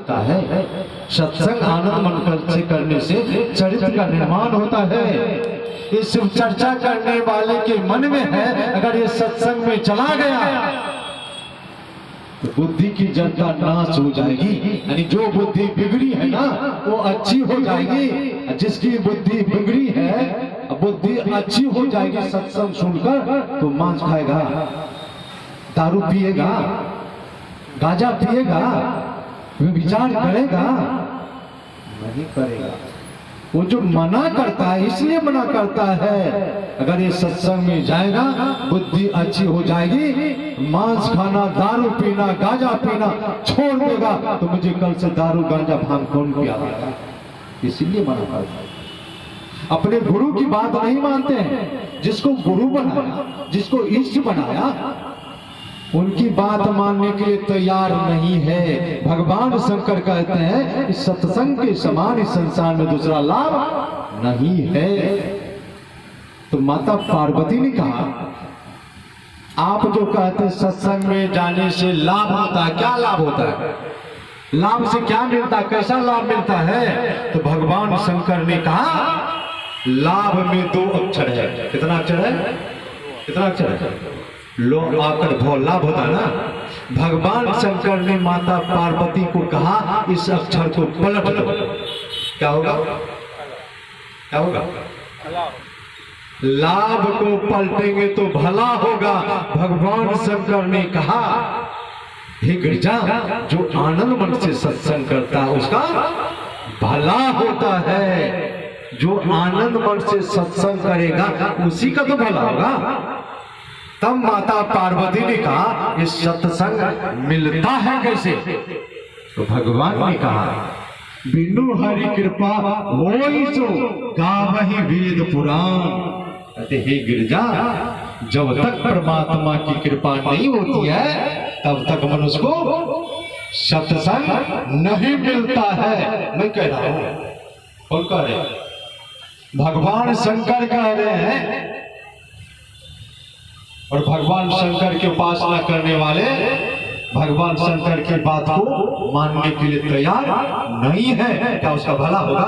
चलता है। सत्संग आनंद मन से करने से चरित्र का निर्माण होता है। इस चर्चा करने वाले के मन में है, अगर ये सत्संग में चला गया तो बुद्धि की जड़ता नाश हो जाएगी, यानी जो बुद्धि बिगड़ी है ना वो अच्छी हो जाएगी। जिसकी बुद्धि बिगड़ी है, बुद्धि अच्छी हो जाएगी सत्संग सुनकर, तो मांस खाएगा, दारू पिएगा, गांजा पिएगा, विचार करेगा नहीं करेगा। वो जो मना करता है इसलिए मना करता है, अगर ये सत्संग में जाएगा बुद्धि अच्छी हो जाएगी, मांस खाना, दारू पीना, गांजा पीना छोड़ देगा, तो मुझे कल से दारू गांजा भांग कौन पियाएगा, इसलिए मना करता है। अपने गुरु की बात नहीं मानते हैं। जिसको गुरु बनाया, जिसको इष्ट बनाया, उनकी बात मानने के लिए तैयार नहीं है। भगवान शंकर कहते हैं इस सत्संग के समान इस संसार में दूसरा लाभ नहीं है। तो माता पार्वती ने कहा, आप जो कहते हैं सत्संग में जाने से लाभ होता है, क्या लाभ होता है, लाभ से क्या मिलता है, कैसा लाभ मिलता है? तो भगवान शंकर ने कहा लाभ में 2 अक्षर है। कितना अक्षर है? कितना अक्षर है? लो आकर भो, लाभ होता है ना। भगवान शंकर ने माता पार्वती को कहा इस अक्षर को पलट दो, क्या होगा? क्या होगा? लाभ को पलटेंगे तो भला होगा। भगवान शंकर ने कहा हे गिरजा, जो आनंद मन से सत्संग करता है उसका भला होता है। जो आनंद मन से सत्संग करेगा उसी का तो भला होगा। तब माता पार्वती ने कहा ये सत्संग मिलता है कैसे? तो भगवान ने कहा बिनु हरि कृपा होई सो गावहि वेद पुराण। कहते हे गिरजा, जब तक परमात्मा की कृपा नहीं होती है तब तक मनुष्य को सत्संग नहीं मिलता है। मैं कह रहा हूं, कौन कह रहे? भगवान शंकर कह रहे हैं, और भगवान शंकर की उपासना करने वाले भगवान शंकर की बात को मानने के लिए तैयार नहीं है। क्या उसका भला होगा?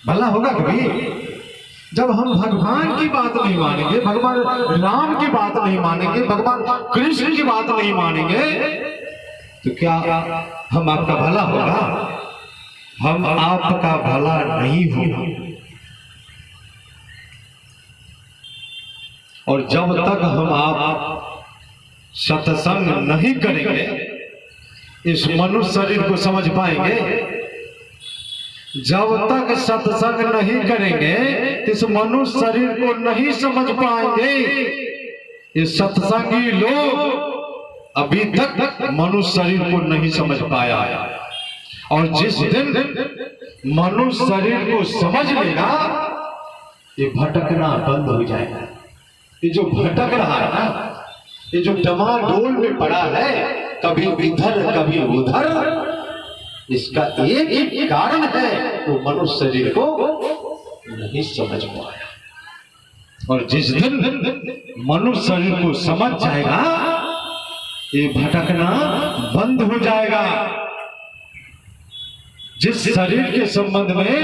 भला होगा कभी? जब हम भगवान की बात नहीं मानेंगे, भगवान राम की बात नहीं मानेंगे, भगवान कृष्ण की बात नहीं मानेंगे, तो क्या हम आपका भला होगा? हम आपका भला नहीं होगा। और जब तक हम आप सत्संग नहीं करेंगे, इस मनुष्य शरीर को समझ पाएंगे। जब तक सत्संग नहीं करेंगे इस मनुष्य शरीर को नहीं समझ पाएंगे। ये सत्संगी लोग अभी तक मनुष्य शरीर को नहीं समझ पाया, और जिस दिन मनुष्य शरीर को समझ लेगा ये भटकना बंद हो जाएगा। ये जो भटक रहा है ना, ये जो डमाडोल में पड़ा है, कभी इधर कभी उधर, इसका एक ही कारण है, वो मनुष्य शरीर को नहीं समझ पाया। और जिस दिन मनुष्य शरीर को समझ जाएगा ये भटकना बंद हो जाएगा। जिस शरीर के संबंध में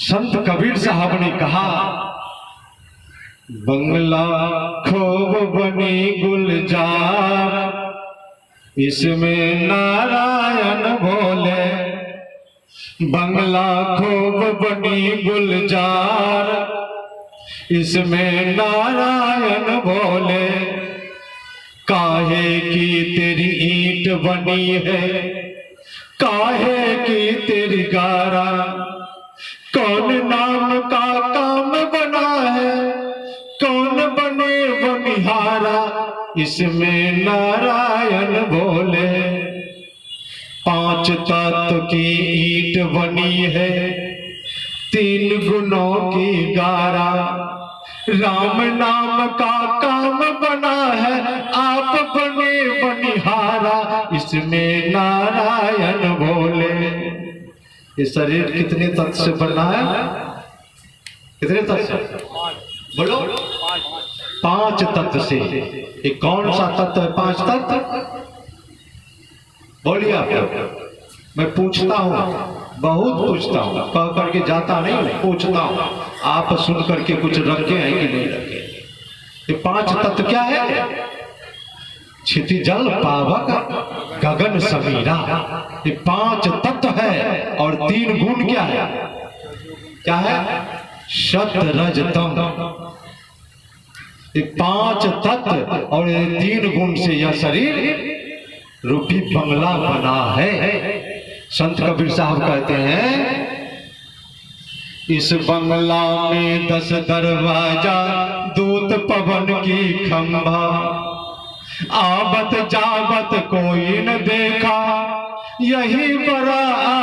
संत कबीर साहब ने कहा बंगला खूब बनी गुलजार, इसमें नारायण भोले। बंगला खूब बनी गुलजार, इसमें नारायण भोले। काहे की तेरी ईंट बनी है, काहे की तेरी गारा, कौन नाम का काम बना है, कौन बने बनिहारा, इसमें नारायण भोले। 5 तत्व की ईंट बनी है, 3 गुणों की गारा। राम नाम का काम बना है, आप बने बनिहारा, इसमें नारायण भोले। ये शरीर कितने तत्व से बना है? कितने तत्व से? बोलो। 5 तत्व से। ये कौन सा तत्व है? 5 तत्व। बोलिए आप लोग। मैं पूछता हूँ, बहुत पूछता हूँ, कह करके जाता नहीं, पूछता हूँ। आप सुन करके कुछ रखे हैं कि नहीं रखे? ये 5 तत्व क्या है? क्षितिजल पावक गगन समीरा, ये 5 तत्व है। और 3 गुण क्या है? क्या है? सत रज तम। ये 5 तत्व और 3 गुण से यह शरीर रूपी बंगला बना है। संत कबीर साहब कहते हैं, इस बंगला में 10 दरवाजा, दूत पवन की खंभा, आवत जावत कोई न देखा, यही बड़ा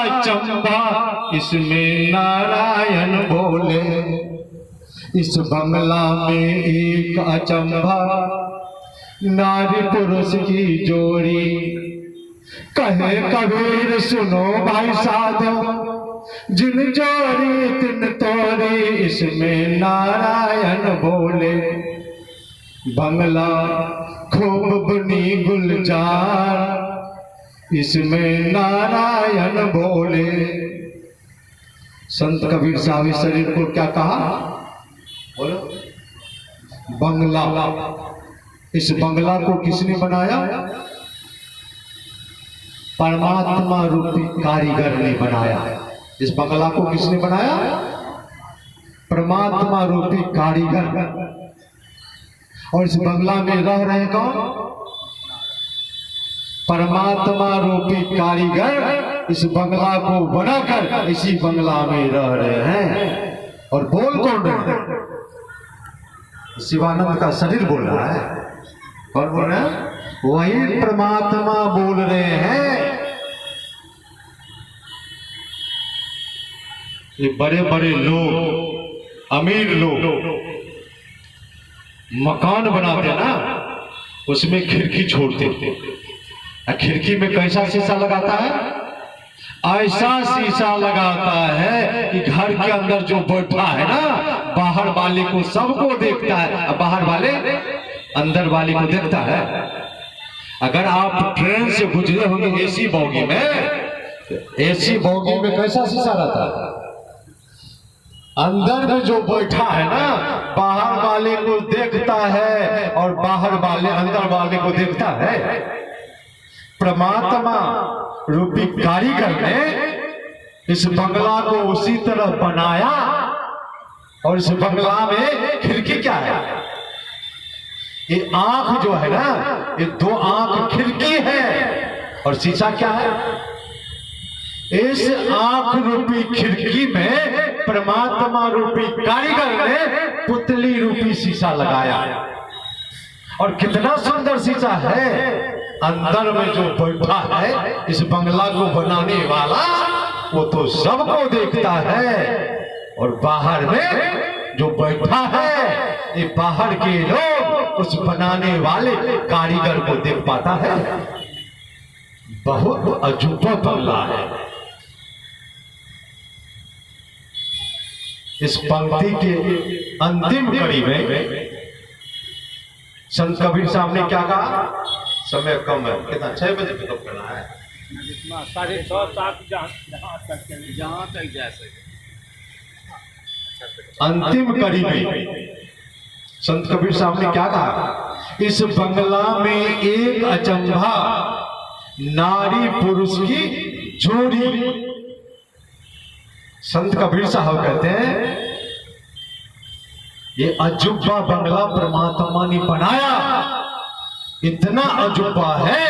अचंभा, इसमें नारायण बोले। इस बंगला में एक अचंभा, नारी पुरुष की जोड़ी, कहे कबीर सुनो भाई साधो, जिन जोड़ी तिन तोड़ी, इसमें नारायण बोले। बंगला खूब बनी गुलजार, इसमें नारायण बोले। संत कबीर साहब इस शरीर को क्या कहा? बोलो, बंगला। इस बंगला को किसने बनाया? परमात्मा रूपी कारीगर ने बनाया। इस बंगला को किसने बनाया? परमात्मा रूपी कारीगर। और इस बंगला में रह रहे कौन? परमात्मा रूपी कारीगर इस बंगला को बनाकर इसी बंगला में रह रहे हैं। और बोल कौन रहे हैं? शिवानंद का शरीर बोल रहा है। कौन बोल रहा है? वही परमात्मा बोल रहे हैं। ये बड़े बड़े लोग, अमीर लोग मकान बनाते ना, उसमें खिड़की छोड़ते। खिड़की में कैसा शीशा लगाता है? ऐसा शीशा लगाता है कि घर के अंदर जो बैठा है ना, बाहर वाले को सबको देखता है, बाहर वाले अंदर वाले को देखता है। अगर आप ट्रेन से गुजरे होंगे एसी बोगी में, एसी बोगी में कैसा शीशा रहता है? अंदर में जो बैठा है ना, बाहर वाले को देखता है और बाहर वाले अंदर वाले को देखता है। परमात्मा रूपी कारीगर ने इस बंगला को उसी तरह बनाया। और इस बंगला में खिड़की क्या है? ये आंख जो है ना, ये 2 आंख खिड़की है। और शीशा क्या है? इस आंख रूपी खिड़की में परमात्मा रूपी कारीगर ने पुतली रूपी शीशा लगाया। और कितना सुंदर शीशा है। अंदर में जो बैठा है इस बंगला को बनाने वाला, वो तो सबको देखता है। और बाहर में जो बैठा है, ये बाहर के लोग उस बनाने वाले कारीगर को देख पाता है। बहुत अजूबा बंगला है। इस पंक्ति के अंतिम कड़ी में संत कबीर साहब ने क्या कहा? समय कम है, कितना 6 बजे पिकअप करना है? 6:30 7 जहाँ तक जा सके। अंतिम कड़ी में संत कबीर साहब ने क्या कहा? इस बंगला में एक अचंभा, नारी पुरुष की जोड़ी। संत कबीर साहब कहते हैं, ये अजूबा बंगला परमात्मा ने बनाया। इतना अजूबा है,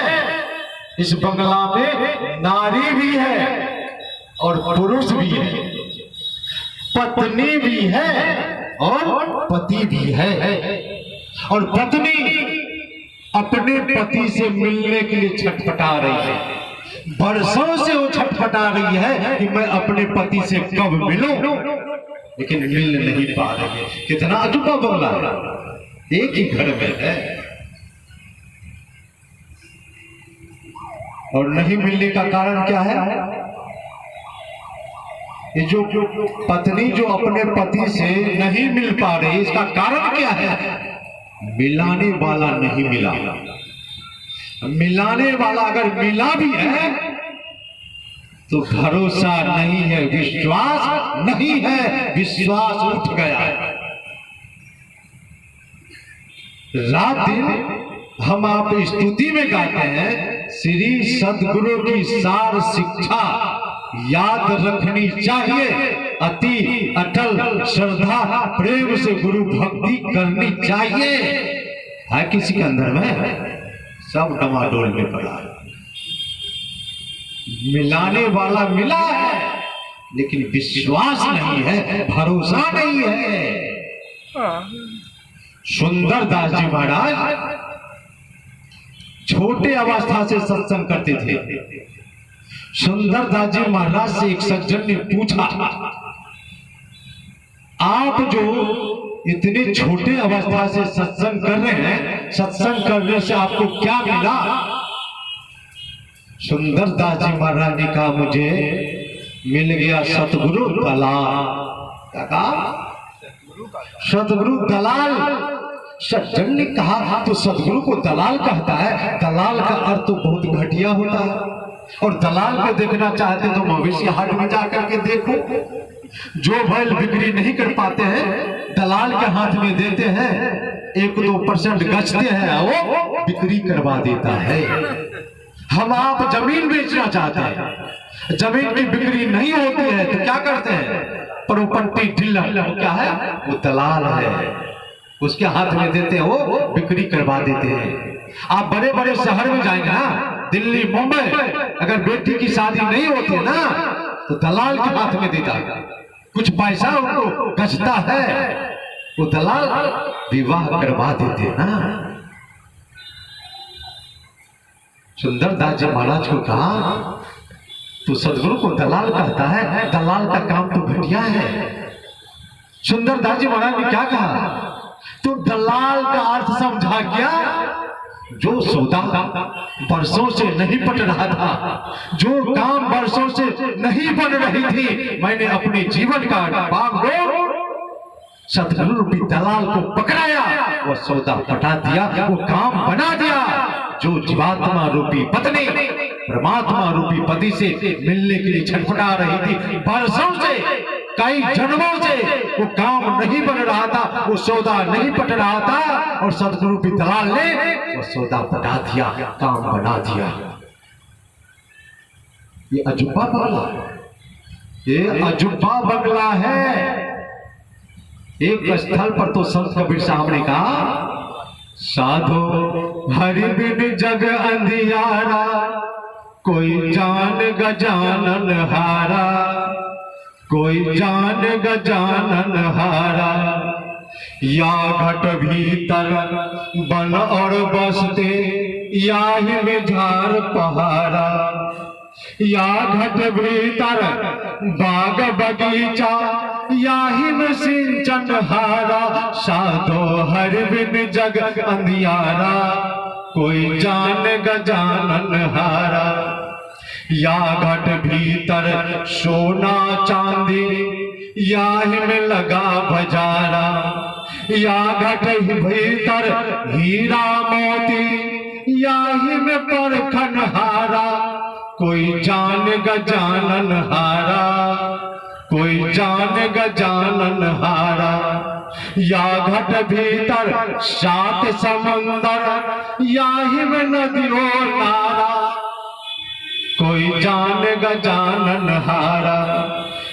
इस बंगला में नारी भी है और पुरुष भी है, पत्नी भी है और पति भी है। और पत्नी अपने पति से मिलने के लिए छटपटा रही है। बरसों से वो छटपटा रही है कि मैं अपने पति से कब मिलूं, लेकिन मिल नहीं पा रही है। कितना अजूबा बंगला है, एक ही घर में है। और नहीं मिलने का कारण क्या है? ये जो पत्नी जो अपने पति से नहीं मिल पा रही, इसका कारण क्या है? मिलाने वाला नहीं मिला। मिलाने वाला अगर मिला भी है तो भरोसा नहीं है, विश्वास नहीं है, विश्वास उठ गया है। रात दिन हम आप स्तुति में गाते हैं, श्री सद्गुरु की सार शिक्षा याद रखनी चाहिए, अति अटल श्रद्धा प्रेम से गुरु भक्ति करनी चाहिए। है किसी के अंदर में? सब डमाडोल में पड़ा है। मिलाने वाला मिला है लेकिन विश्वास नहीं है, भरोसा नहीं है। सुंदर दास जी महाराज छोटे अवस्था से सत्संग करते थे। सुंदर दास जी महाराज से एक सज्जन ने पूछा, आप जो इतने छोटे अवस्था से सत्संग कर रहे हैं, सत्संग करने से आपको क्या मिला? सुंदर दास जी महाराज ने कहा, मुझे मिल गया सतगुरु दलाल। सतगुरु दलाल। सज्जन ने कहा, तो सतगुरु को दलाल कहता है? दलाल का अर्थ तो बहुत घटिया होता है, और दलाल को देखना चाहते तो मवेशी हाट में जाकर के देखो। जो बैल बिक्री नहीं कर पाते हैं दलाल के हाथ में देते हैं, 1-2% गछते हैं, वो बिक्री करवा देता है। हम आप जमीन बेचना चाहते हैं, जमीन की बिक्री नहीं होती है तो क्या करते हैं? प्रॉपर्टी डीलर, क्या है? वो दलाल है, उसके हाथ में देते हैं, वो बिक्री करवा देते हैं। आप बड़े बड़े शहर में जाएंगे ना, दिल्ली मुंबई, अगर बेटी की शादी नहीं होती है ना तो दलाल के हाथ में देता है, कुछ पैसा उनको गछता है, वो दलाल विवाह करवा देते हैं ना। सुंदर दास जी महाराज को कहा, तो सदगुरु को दलाल कहता है? दलाल का काम तो घटिया है। सुंदर दास जी महाराज ने क्या कहा? तो दलाल का अर्थ समझा क्या? जो सौदा बरसों से नहीं पट रहा था, जो काम बरसों से नहीं बन रही थी, मैंने अपने जीवन का बागडोर सतगुरु रूपी दलाल को पकड़ाया, वो सौदा पटा दिया, वो काम बना दिया। जो जीवात्मा रूपी पत्नी परमात्मा रूपी पति से मिलने के लिए छटपटा रही थी बरसों से, कई जन्मों से, वो काम नहीं बन रहा था, वो सौदा नहीं पट रहा था, और सतगुरु रूपी दलाल ने वो सौदा पटा दिया, काम बना दिया। ये अजूबा बंगला, ये अजूबा बंगला है। एक स्थल पर तो संत कबीर साहब ने कहा, साधो हरि बिन जग अंधियारा, कोई जान गजानन हारा, कोई जान गजानन हारा। या घट भीतर बन और बसते, याही में झार पहारा। या घट भीतर बाग बगीचा, याही में सिंचन हारा। साधो हरि बिन जग अंधियारा, कोई जान गजानन हारा। या घट भीतर सोना चांदी, याही में लगा बजारा। या घट भीतर हीरा मोती, याही में परखन हारा। कोई जान गजानन हारा, कोई जान गजानन हारा। या घट भीतर 7 समंदर, याही में नदियों नारा। कोई जान गजानन हारा।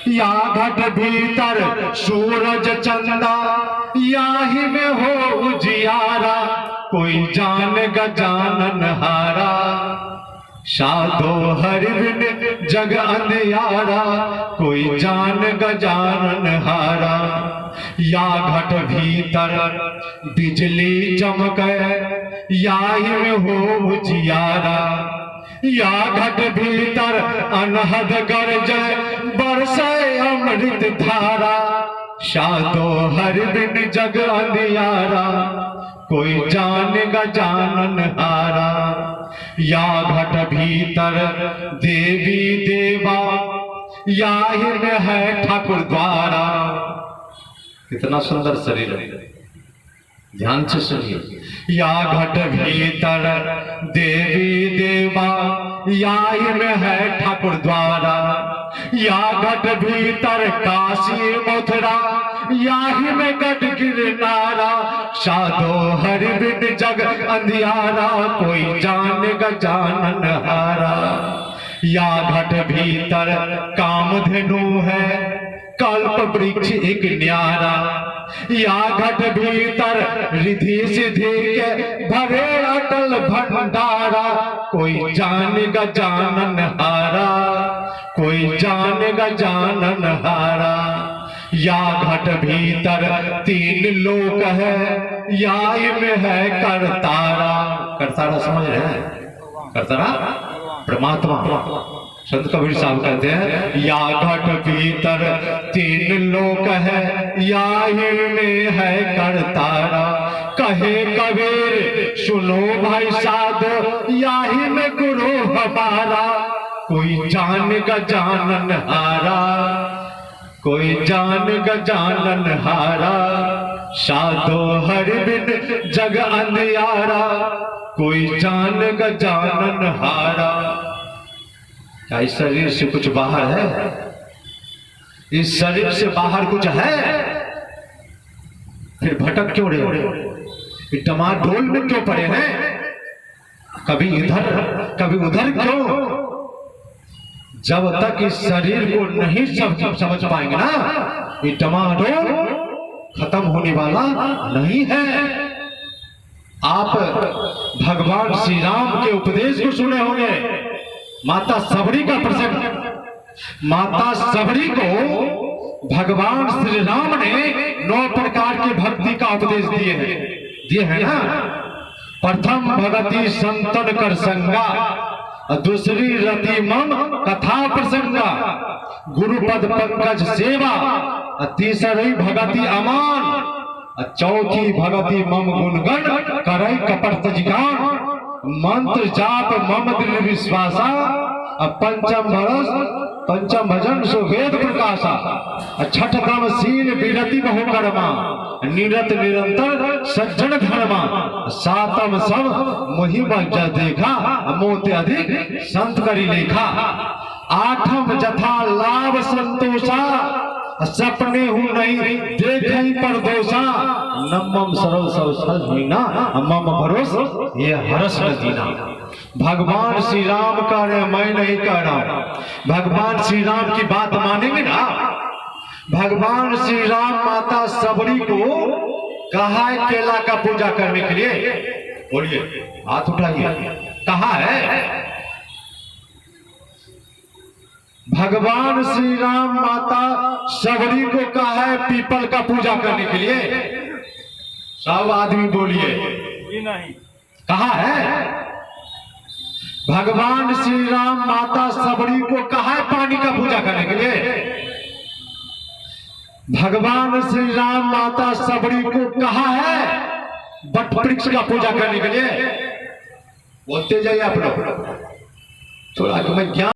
या घट भीतर सूरज चंदा, याही में हो उजियारा। कोई जान गजानन हारा। साधो हरि बिन जग अंधियारा, कोई जान गजानन हारा। या घट भीतर बिजली चमके, याही में हो उजियारा। या घट भीतर अनहद गरजे, बरसे अमृत धारा। साधो हरि बिन जग अंधियारा, कोई जान गजानन हारा। या घट भीतर देवी देवा, याही में है ठाकुर द्वारा। कितना सुंदर शरीर है, ध्यान से सुनिए। या घट भीतर देवी देवा, या में है ठाकुर द्वारा, या घट भीतर काशी मथुरा, या में गढ़ गिरनारा, साधो हरि बिन जग अंधियारा, कोई जान गजानन हारा। या घट भीतर कामधेनु है, कल्प वृक्ष एक न्यारा, या घट भीतर रिधि सिद्धि के भरे अटल भंडारा, कोई जान गजानन हारा, कोई जान गजानन हारा। या घट भीतर तीन लोक है, या में है करतारा। करतारा समझ रहे हैं? करतारा परमात्मा। संत कबीर साहब कहते हैं या घट भीतर तीन लोक है, या में है करतारा। कहे कबीर सुनो भाई साधो, या में गुरु हमारा, कोई जान गजानन हारा, कोई जान गजानन हारा। साधो हरि बिन जग अंधियारा, कोई जान गजानन हारा। क्या इस शरीर से कुछ बाहर है? इस शरीर से बाहर कुछ है? फिर भटक क्यों रहे? डमाडोल में क्यों पड़े हैं? कभी इधर कभी उधर क्यों? जब तक इस शरीर को नहीं समझ पाएंगे ना, ये डमाडोल खत्म होने वाला नहीं है। आप भगवान श्री राम के उपदेश को सुने होंगे। माता सबरी का प्रसंग। माता सबरी को भगवान श्री राम ने 9 प्रकार की भक्ति का उपदेश दिए हैं ना। प्रथम भगति संतन कर संगा, दूसरी रति मम कथा प्रसंगा, गुरुपद पंकज सेवा, तीसरी भगति अमान, चौथी भगति मम गुणगण करई कपट तजिगान, मंत्र जाप मम दृढ़ विश्वासा, पंचम भजन सो वेद प्रकाशा, छठतम सीन विरति बहु कर्मा, निरत निरंतर सज्जन धर्मा, सातम सब मुहिम जस देखा, मोते अधिक संत करी लेखा, आठम जथा लाभ संतोषा, सपने हूँ नहीं देखई परदोषा, नमम सरल सब मीना, मम भरोस ये हरस न दीना। भगवान श्री राम कह रहे, मैं नहीं कह रहा हूं। भगवान श्री राम की बात मानेंगे ना। भगवान श्री राम माता सबरी को कहा है केला का पूजा करने के लिए। बोलिए, हाथ उठाइए, कहा है? भगवान श्री राम माता सबरी को कहा है पीपल का पूजा करने के लिए। सब आदमी बोलिए, नहीं कहा है? भगवान श्री राम माता सबरी को कहा है पानी का पूजा करने के लिए। भगवान श्री राम माता सबरी को कहा है बट वृक्ष का पूजा करने के लिए। बोलते जाइए आप लोग, थोड़ा मैं ज्ञान